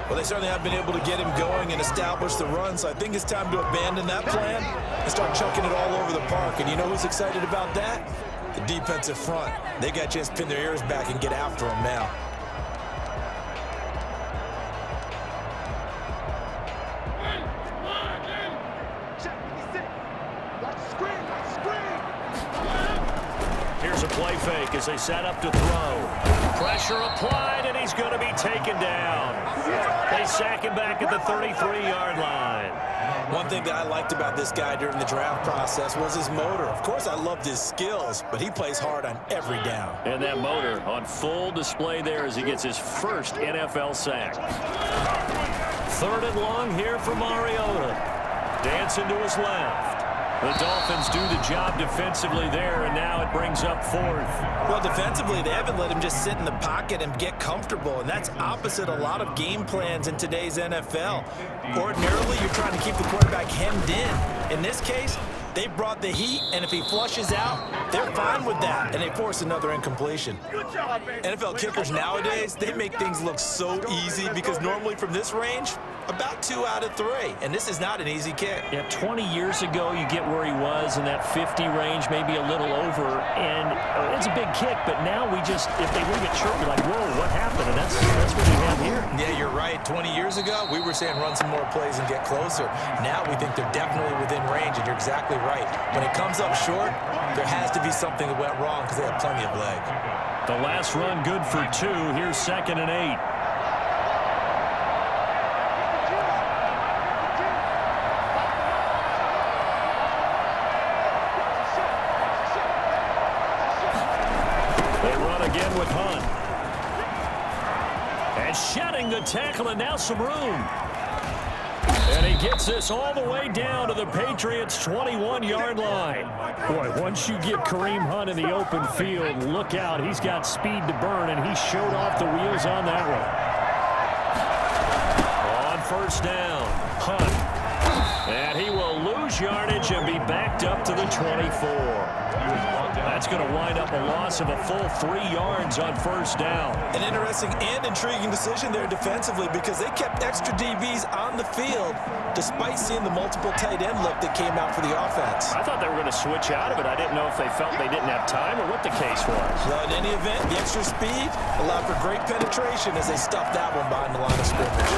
Well, they certainly have been able to get him going and establish the run, so I think it's time to abandon that plan and start chucking it all over the park. And you know who's excited about that? The defensive front. They got a chance to pin their ears back and get after him now. Here's a play fake as they set up to throw. Pressure applied, and he's going to be taken down. They sack him back at the 33-yard line. One thing that I liked about this guy during the draft process was his motor. Of course, I loved his skills, but he plays hard on every down. And that motor on full display there as he gets his first NFL sack. 3rd and long here for Mariota. Dancing to his left. The Dolphins do the job defensively there, and now it brings up 4th. Well, defensively, they haven't let him just sit in the pocket and get comfortable, and that's opposite a lot of game plans in today's NFL. Ordinarily, you're trying to keep the quarterback hemmed in. In this case, they brought the heat, and if he flushes out, they're fine with that, and they force another incompletion. NFL kickers nowadays, they make things look so easy because normally from this range, about 2 out of 3, and this is not an easy kick. Yeah, 20 years ago, you get where he was in that 50 range, maybe a little over, and it's a big kick, but now we just, if they leave it short, we're like, whoa, what happened? And that's what we have here. Yeah, you're right. 20 years ago, we were saying run some more plays and get closer. Now we think they're definitely within range, and you're exactly right. When it comes up short, there has to be something that went wrong because they have plenty of leg. The last run good for 2. Here's 2nd and 8. Again with Hunt. And shedding the tackle, and now some room. And he gets this all the way down to the Patriots' 21-yard line. Boy, once you get Kareem Hunt in the open field, look out. He's got speed to burn, and he showed off the wheels on that one. first down. Hunt. And he will lose yardage and be backed up to the 24. That's going to wind up a loss of a full 3 yards on first down. An interesting and intriguing decision there defensively because they kept extra DBs on the field despite seeing the multiple tight end look that came out for the offense. I thought they were going to switch out of it. I didn't know if they felt they didn't have time or what the case was. Well, in any event, the extra speed allowed for great penetration as they stuffed that one behind the line of scrimmage.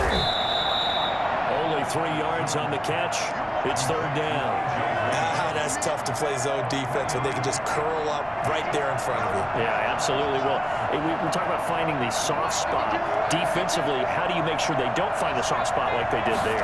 Only 3 yards on the catch. It's third down. That's tough to play zone defense when they can just curl up right there in front of you. Yeah, absolutely. Well, we talk about finding the soft spot. Defensively, how do you make sure they don't find the soft spot like they did there?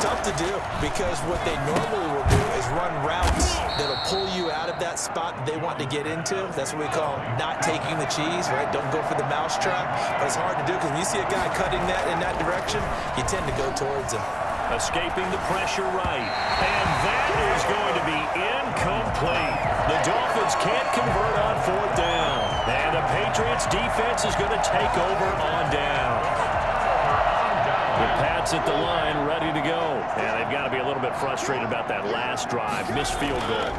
Tough to do because what they normally will do is run routes that'll pull you out of that spot that they want to get into. That's what we call not taking the cheese, right? Don't go for the mousetrap. But it's hard to do because when you see a guy cutting that in that direction, you tend to go towards him. Escaping the pressure right. And that is going to be incomplete. The Dolphins can't convert on fourth down. And the Patriots defense is going to take over on down. The Pats at the line ready to go. And they've got to be a little bit frustrated about that last drive. Missed field goal.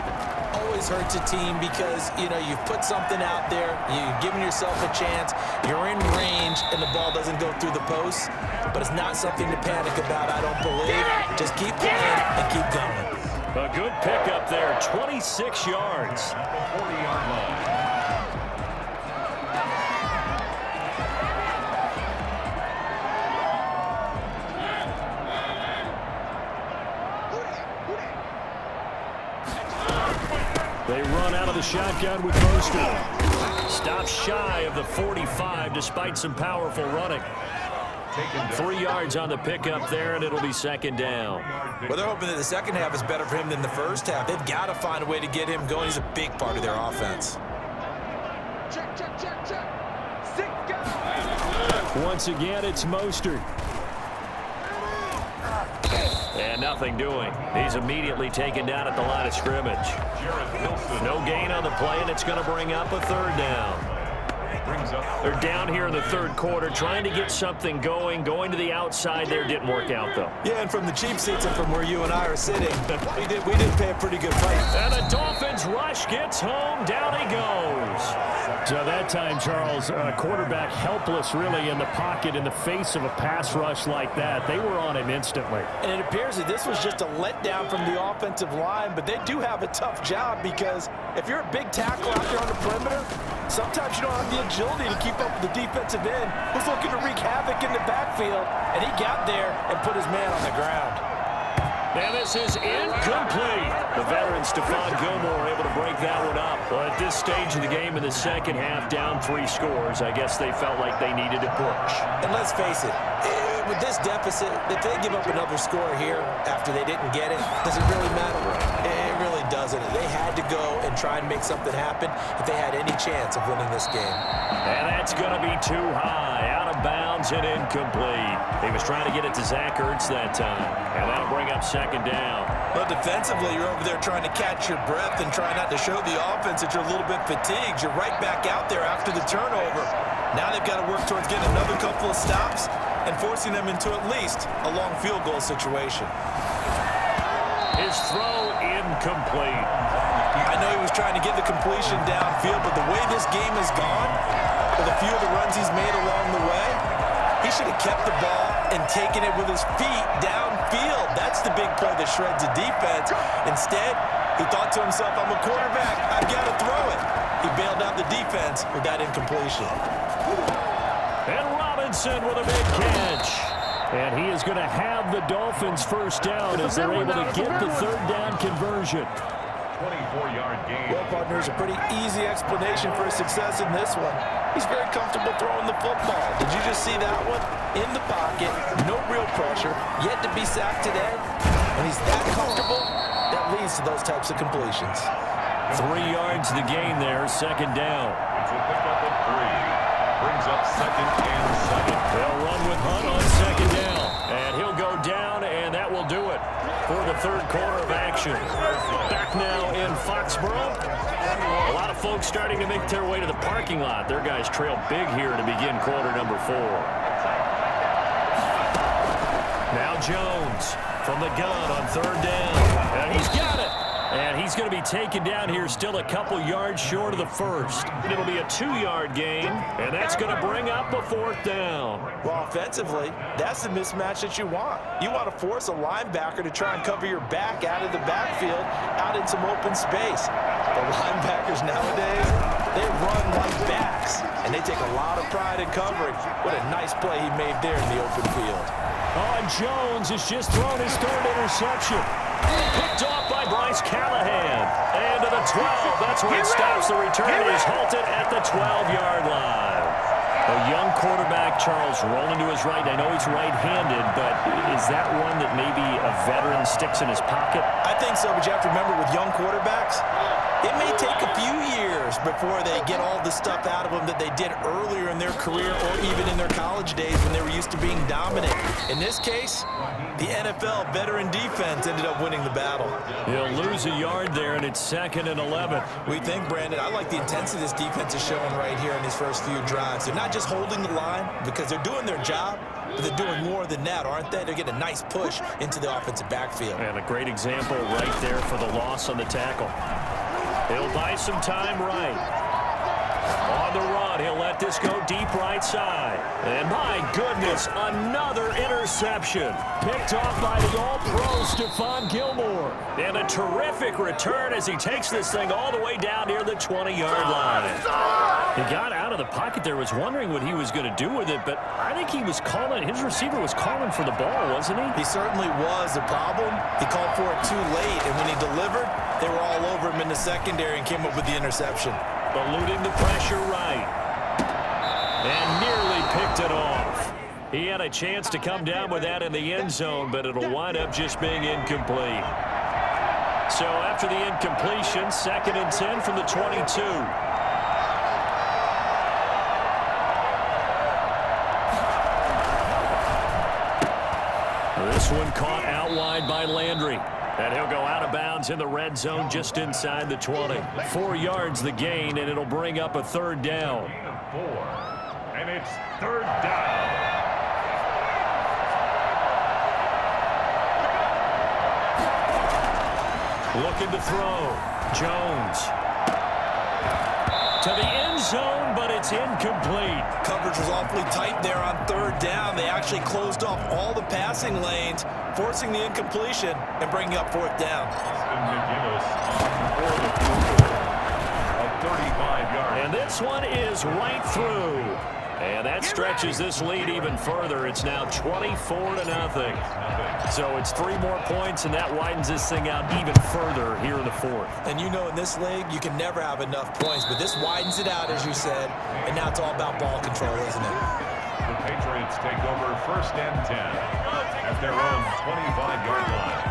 Always hurts a team because, you know, you've put something out there, you've given yourself a chance, you're in range, and the ball doesn't go through the post. But it's not something to panic about, I don't believe. Just keep playing and keep going. A good pickup there, 26 yards. 40-yard line. They run out of the shotgun with Mostert. Stops shy of the 45 despite some powerful running. 3 yards on the pickup there, and it'll be second down. Well, they're hoping that the second half is better for him than the first half. They've got to find a way to get him going. He's a big part of their offense. Once again, it's Mostert. And nothing doing. He's immediately taken down at the line of scrimmage. No gain on the play, and it's going to bring up a third down. They're down here in the third quarter, trying to get something going. Going to the outside there didn't work out, though. Yeah, and from the cheap seats and from where you and I are sitting, we did pay a pretty good price. And the Dolphins rush gets home. Down he goes. So that time, Charles, quarterback helpless really in the pocket in the face of a pass rush like that. They were on him instantly. And it appears that this was just a letdown from the offensive line, but they do have a tough job because if you're a big tackle out there on the perimeter, sometimes you don't have the agility to keep up with the defensive end who's looking to wreak havoc in the backfield, and he got there and put his man on the ground. And this is incomplete. The veteran Stephon Gilmore able to break that one up. Well, at this stage of the game in the second half, down 3 scores, I guess they felt like they needed to push. And let's face it, with this deficit, if they give up another score here after they didn't get it, does it really matter? It really doesn't. They had to go and try and make something happen if they had any chance of winning this game. And that's going to be too high, out of bounds and incomplete. He was trying to get it to Zach Ertz that time, and that'll bring up second down. But defensively, you're over there trying to catch your breath and try not to show the offense that you're a little bit fatigued. You're right back out there after the turnover. Now they've got to work towards getting another couple of stops and forcing them into at least a long field goal situation. His throw incomplete. I know he was trying to get the completion downfield, but the way this game has gone, with a few of the runs he's made along the way, he should have kept the ball and taken it with his feet downfield. That's the big play that shreds the defense. Instead, he thought to himself, I'm a quarterback, I've got to throw it. He bailed out the defense with that incompletion. And Robinson with a big catch. And he is going to have the Dolphins first down as they're able to get the third down conversion. 24-yard gain. Well, partner, there's a pretty easy explanation for his success in this one. He's very comfortable throwing the football. Did you just see that one? In the pocket, no real pressure, yet to be sacked today. When he's that comfortable, that leads to those types of completions. 3 yards to the gain there, second down. It's a pickup of 3. Brings up second and 7. They'll run with Hunt on second down. And he'll go down, and that will do it for the third quarter of action. Back now in Foxborough. A lot of folks starting to make their way to the parking lot. Their guys trail big here to begin quarter number 4. Now Jones from the gun on third down. And he's got it. And he's going to be taken down here still a couple yards short of the first. It'll be a 2-yard gain, and that's going to bring up a fourth down. Well, offensively, that's the mismatch that you want. You want to force a linebacker to try and cover your back out of the backfield, out in some open space. The linebackers nowadays, they run like backs, and they take a lot of pride in covering. What a nice play he made there in the open field. Oh, and Jones has just thrown his third interception. Picked off by Bryce Callahan. And to the 12. That's where it stops. The return is halted at the 12-yard line. A young quarterback, Charles, rolling to his right. I know he's right-handed, but is that one that maybe a veteran sticks in his pocket? I think so, but you have to remember with young quarterbacks, it may take a few years before they get all the stuff out of them that they did earlier in their career or even in their college days when they were used to being dominant. In this case, the NFL veteran defense ended up winning the battle. He'll lose a yard there, and it's 2nd and 11. We think, Brandon, I like the intensity this defense is showing right here in these first few drives. They're not just holding the line because they're doing their job, but they're doing more than that, aren't they? They're getting a nice push into the offensive backfield. And a great example right there for the loss on the tackle. He'll buy some time right. On the run, he'll let this go deep right side. And my goodness, another interception. Picked off by the all-pro Stephon Gilmore. And a terrific return as he takes this thing all the way down near the 20-yard line. He got out of the pocket there, was wondering what he was going to do with it, but I think he was calling, his receiver was calling for the ball, wasn't he? He certainly was. The problem, he called for it too late, and when he delivered, they were all over him in the secondary and came up with the interception. Eluding the pressure right. And nearly picked it off. He had a chance to come down with that in the end zone, but it'll wind up just being incomplete. So after the incompletion, 2nd and 10 from the 22. This one caught out wide by Landry. And he'll go out of bounds in the red zone just inside the 20. 4 yards the gain, and it'll bring up a 3rd down. 4. And it's 3rd down. Looking to throw. Jones. To the end zone, but it's incomplete. Coverage was awfully tight there on 3rd down. They actually closed off all the passing lanes, forcing the incompletion and bringing up 4th down. And this one is right through. And that stretches this lead even further. It's now 24-0. So it's 3 more points, and that widens this thing out even further here in the 4th. And you know in this league, you can never have enough points, but this widens it out, as you said, and now it's all about ball control, isn't it? The Patriots take over 1st and 10 at their own 25-yard line.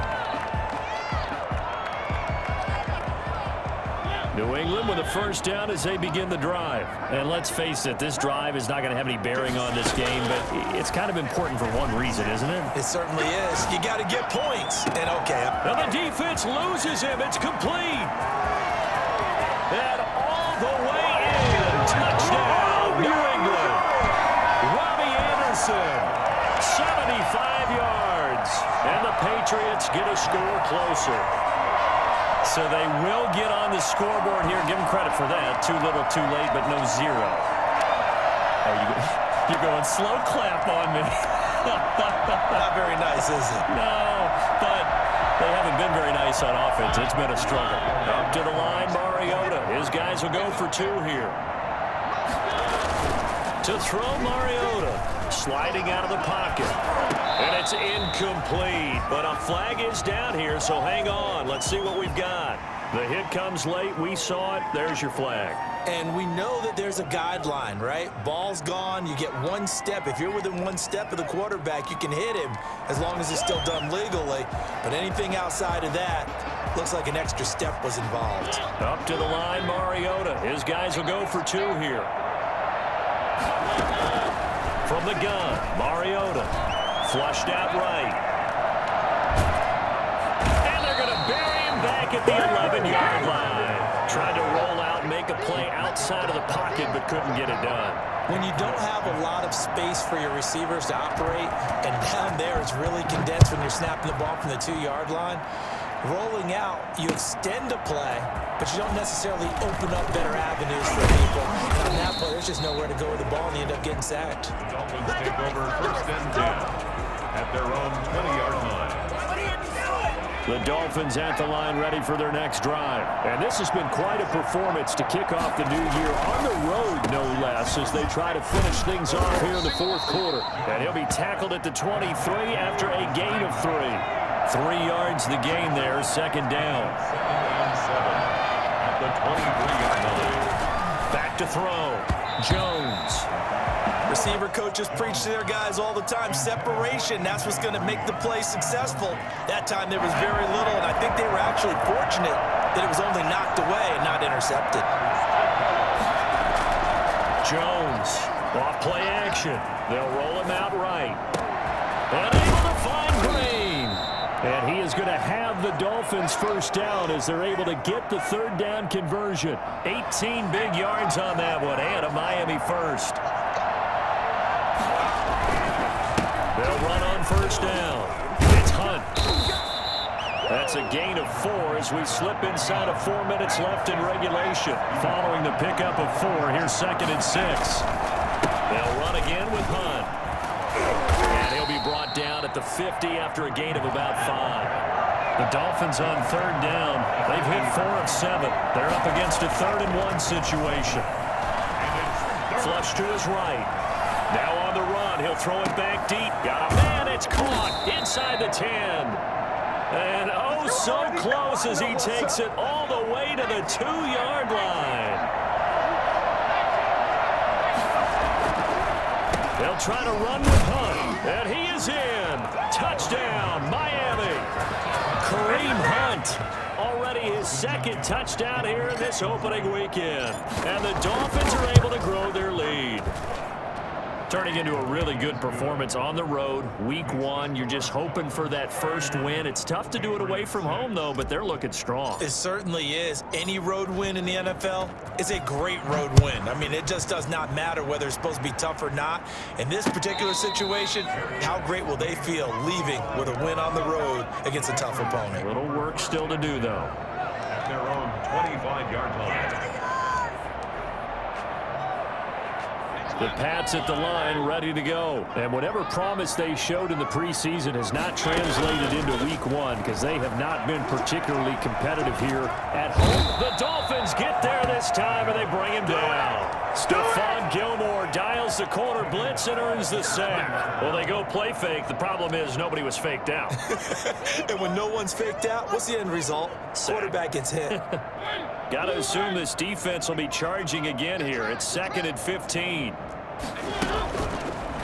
New England with a 1st down as they begin the drive. And let's face it, this drive is not going to have any bearing on this game, but it's kind of important for one reason, isn't it? It certainly is. You got to get points. And okay. And the defense loses him. It's complete. And all the way in. Touchdown, New England. Robbie Anderson, 75 yards. And the Patriots get a score closer. So they will get on the scoreboard here. Give them credit for that. Too little, too late, but no 0. Oh, you're going slow clap on me. Not very nice, is it? No, but they haven't been very nice on offense. It's been a struggle. Up to the line, Mariota. His guys will go for 2 here. To throw, Mariota. Sliding out of the pocket. And it's incomplete. But a flag is down here, so hang on. Let's see what we've got. The hit comes late. We saw it. There's your flag. And we know that there's a guideline, right? Ball's gone. You get 1 step. If you're within 1 step of the quarterback, you can hit him as long as it's still done legally. But anything outside of that, looks like an extra step was involved. Up to the line, Mariota. His guys will go for 2 here. From the gun, Mariota. Flushed out right. And they're going to bury him back at the 11-yard line. Tried to roll out and make a play outside of the pocket but couldn't get it done. When you don't have a lot of space for your receivers to operate, and down there it's really condensed when you're snapping the ball from the 2-yard line, rolling out, you extend a play, but you don't necessarily open up better avenues for people. And on that play, there's just nowhere to go with the ball, and you end up getting sacked. The Dolphins take over 1st and 10 at their own 20-yard line. The Dolphins at the line ready for their next drive. And this has been quite a performance to kick off the new year on the road, no less, as they try to finish things off here in the 4th quarter. And he'll be tackled at the 23 after a gain of 3. 3 yards the gain there, 2nd down. 2nd and 7 at the 23-yard line. Back to throw. Jones. Receiver coaches preach to their guys all the time. Separation, that's what's going to make the play successful. That time there was very little, and I think they were actually fortunate that it was only knocked away and not intercepted. Jones, off play action. They'll roll him out right. And able to find Green. And he is going to have the Dolphins first down as they're able to get the 3rd down conversion. 18 big yards on that one, and a Miami first. They'll run on 1st down. It's Hunt. That's a gain of 4 as we slip inside of 4 minutes left in regulation. Following the pickup of 4, here's 2nd and 6. They'll run again with Hunt. And he'll be brought down at the 50 after a gain of about 5. The Dolphins on 3rd down. They've hit 4 of 7. They're up against a 3rd and 1 situation. Flush to his right. Now on the run, he'll throw it back deep. Got a man, it's caught inside the 10. And oh, so close as he takes it all the way to the 2-yard line. They'll try to run with Hunt, and he is in. Touchdown, Miami. Kareem Hunt, already his 2nd touchdown here in this opening weekend. And the Dolphins are able to grow their lead. Turning into a really good performance on the road. Week 1, you're just hoping for that first win. It's tough to do it away from home, though, but they're looking strong. It certainly is. Any road win in the NFL is a great road win. I mean, it just does not matter whether it's supposed to be tough or not. In this particular situation, how great will they feel leaving with a win on the road against a tough opponent? A little work still to do, though. At their own 25-yard line. The Pats at the line, ready to go. And whatever promise they showed in the preseason has not translated into week 1 because they have not been particularly competitive here at home. The Dolphins get there this time, and they bring him down. Stephon Gilmore dials the corner blitz and earns the sack. Well, they go play fake. The problem is nobody was faked out. And when no one's faked out, what's the end result? Quarterback gets hit. Got to assume this defense will be charging again here. It's 2nd and 15.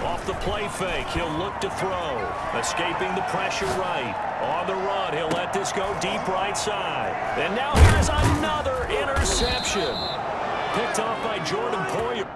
Off the play fake, he'll look to throw. Escaping the pressure right. On the run, he'll let this go deep right side. And now here's another interception. Picked off by Jordan Poyer.